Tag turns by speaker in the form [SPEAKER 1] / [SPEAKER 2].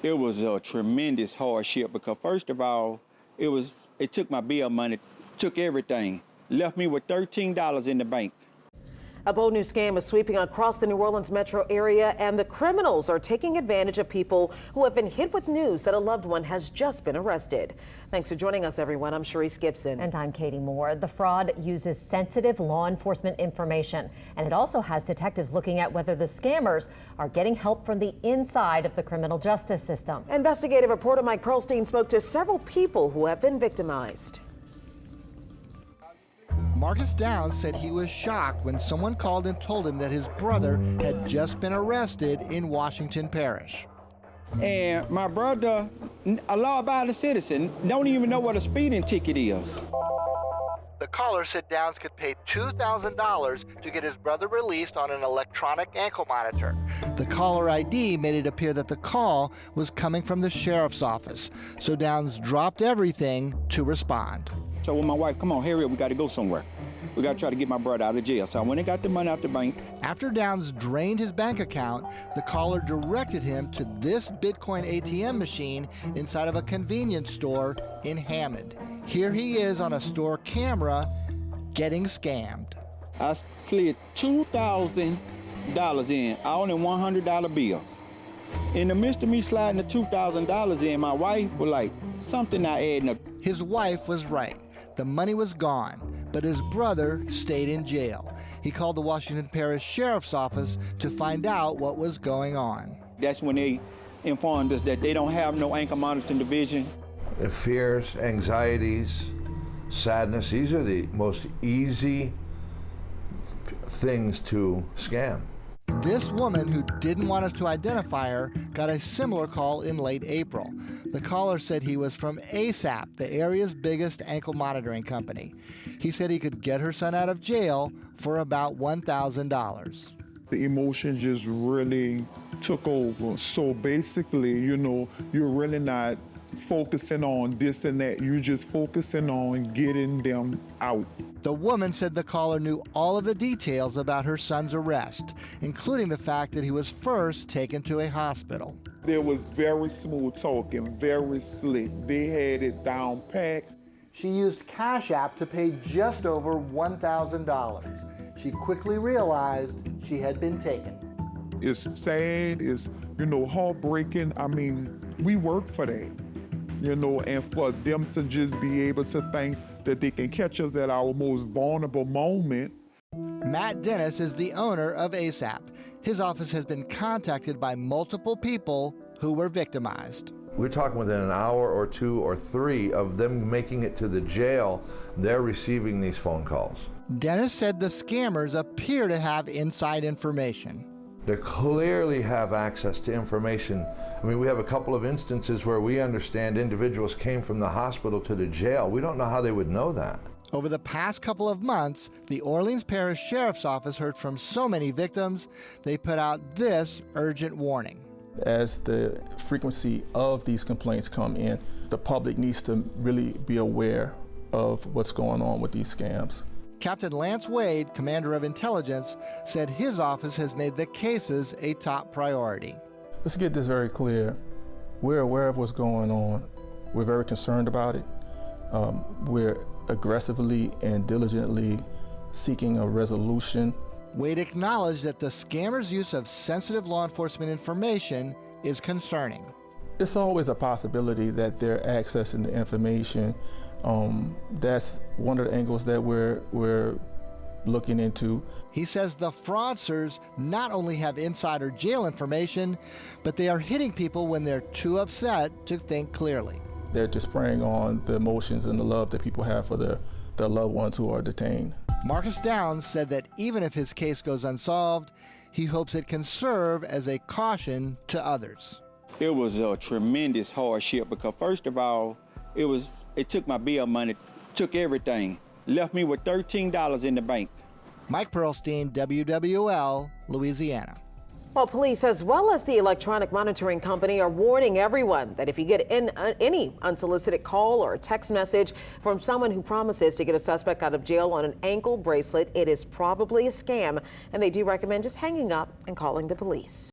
[SPEAKER 1] It was a tremendous hardship because first of all, it took my bill money, took everything, left me with $13 in the bank.
[SPEAKER 2] A bold new scam is sweeping across the New Orleans metro area, and the criminals are taking advantage of people who have been hit with news that a loved one has just been arrested. Thanks for joining us, everyone. I'm Sharice Gibson.
[SPEAKER 3] And I'm Katie Moore. The fraud uses sensitive law enforcement information, and it also has detectives looking at whether the scammers are getting help from the inside of the criminal justice system.
[SPEAKER 2] Investigative reporter Mike Pearlstein spoke to several people who have been victimized.
[SPEAKER 4] Marcus Downs said he was shocked when someone called and told him that his brother had just been arrested in Washington Parish.
[SPEAKER 1] And my brother, a law-abiding citizen, don't even know what a speeding ticket is.
[SPEAKER 4] The caller said Downs could pay $2,000 to get his brother released on an electronic ankle monitor. The caller ID made it appear that the call was coming from the sheriff's office, so Downs dropped everything to respond.
[SPEAKER 1] So with my wife, come on, hurry up, we got to go somewhere. We got to try to get my brother out of jail. So I went and got the money out the bank.
[SPEAKER 4] After Downs drained his bank account, the caller directed him to this Bitcoin ATM machine inside of a convenience store in Hammond. Here he is on a store camera getting scammed.
[SPEAKER 1] I slid $2,000 in, all in $100 bill. In the midst of me sliding the $2,000 in, my wife was like, something not adding up.
[SPEAKER 4] His wife was right. The money was gone, but his brother stayed in jail. He called the Washington Parish Sheriff's Office to find out what was going on.
[SPEAKER 1] That's when they informed us that they don't have no ankle monitoring division.
[SPEAKER 5] Fears, anxieties, sadness, these are the most easy things to scam.
[SPEAKER 4] This woman, who didn't want us to identify her, got a similar call in late April. The caller said he was from ASAP, the area's biggest ankle monitoring company. He said he could get her son out of jail for about $1,000.
[SPEAKER 6] The emotion just really took over. So basically, you're really not focusing on this and that. You're just focusing on getting them out.
[SPEAKER 4] The woman said the caller knew all of the details about her son's arrest, including the fact that he was first taken to a hospital.
[SPEAKER 6] There was very smooth talking, very slick. They had it down packed.
[SPEAKER 4] She used Cash App to pay just over $1,000. She quickly realized she had been taken.
[SPEAKER 6] It's sad, it's, heartbreaking. I mean, we work for that, and for them to just be able to think that they can catch us at our most vulnerable moment.
[SPEAKER 4] Matt Dennis is the owner of ASAP. His office has been contacted by multiple people who were victimized.
[SPEAKER 5] We're talking within an hour or two or three of them making it to the jail, they're receiving these phone calls.
[SPEAKER 4] Dennis said the scammers appear to have inside information.
[SPEAKER 5] They clearly have access to information. I mean, we have a couple of instances where we understand individuals came from the hospital to the jail. We don't know how they would know that.
[SPEAKER 4] Over the past couple of months, the Orleans Parish Sheriff's Office heard from so many victims, they put out this urgent warning.
[SPEAKER 7] As the frequency of these complaints come in, the public needs to really be aware of what's going on with these scams.
[SPEAKER 4] Captain Lance Wade, commander of intelligence, said his office has made the cases a top priority.
[SPEAKER 7] Let's get this very clear. We're aware of what's going on. We're very concerned about it. We're aggressively and diligently seeking a resolution.
[SPEAKER 4] Wade acknowledged that the scammers' use of sensitive law enforcement information is concerning.
[SPEAKER 7] It's always a possibility that they're accessing the information. That's one of the angles that we're looking into.
[SPEAKER 4] He says the fraudsters not only have insider jail information, but they are hitting people when they're too upset to think clearly.
[SPEAKER 7] They're just preying on the emotions and the love that people have for their loved ones who are detained.
[SPEAKER 4] Marcus Downs said that even if his case goes unsolved, he hopes it can serve as a caution to others.
[SPEAKER 1] It was a tremendous hardship because first of all, it took my bill money, took everything, left me with $13 in the bank.
[SPEAKER 4] Mike Pearlstein, WWL, Louisiana.
[SPEAKER 2] Well, police as well as the electronic monitoring company are warning everyone that if you get any unsolicited call or a text message from someone who promises to get a suspect out of jail on an ankle bracelet, it is probably a scam, and they do recommend just hanging up and calling the police.